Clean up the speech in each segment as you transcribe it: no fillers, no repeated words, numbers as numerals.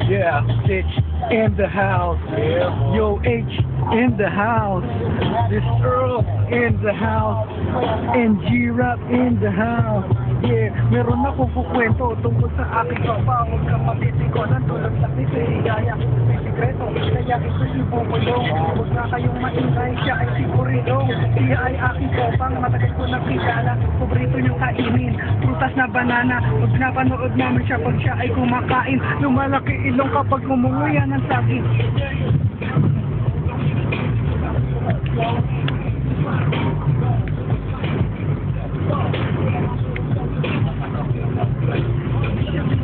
Yeah, Stitch in the house. Yo, H in the house. This Earl in the house. And G-Rap in the house. Yeah, meron akong kukwento tungkol sa aking papa. Huwag kang matitikonan tulad sa Higaya. May sikreto, kaya ito'y ibubulong. Huwag na kayong maingay, siya ay si Burilong. Siya ay aking kopang, matagal ko nakilala. Paborito niyong kainin, prutas na banana. Huwag napanood namin siya pag siya ay kumakain. Lumalaki ilong kapag kumunguya ng saging.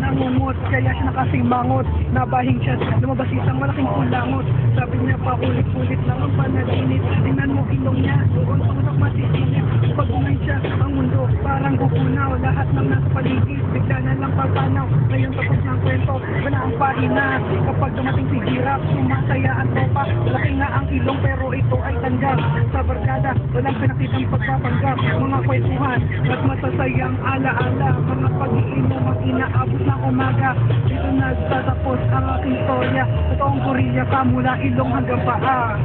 Nangungot, kaya siya nakasimangot. Nabahing siya, lumabas isang malaking kulangot. Sabi niya pa ulit-ulit lang ang panaginip. Tingnan mo ilong niya, doon tunog masisilip. Pag umay siya, ang mundo parang gugunaw. Lahat ng nasa paligid, bigla na lang papanaw. Ngayon tapos ng kwento, wala ang pahina. Kapag dumating si G-Rap, sumasaya ang tropa. Laki nga ang ilong pero ito ay tanggap. Sa barkada, walang pinakitang pagpapanggap. Mga kwentuhan, at masasayang alaala. Mga pag-iinom ang inaabot ng umaga. Dito nagtatapos ang aking istorya. Totoong Korea ka mula ilong hanggang paa.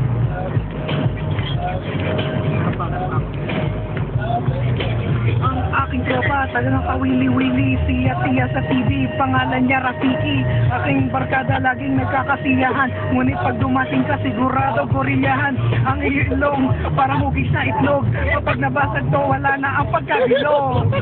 Ang aking tropa, talagang kawili-wili. Siya sa TV, pangalan niya Rafiki. Aking barkada laging nagkakasiyahan. Ngunit pag dumating ka sigurado Koreahan. Ang ilong, parang hugis na itlog. Kapag nabasag to, wala na ang pagkabilog.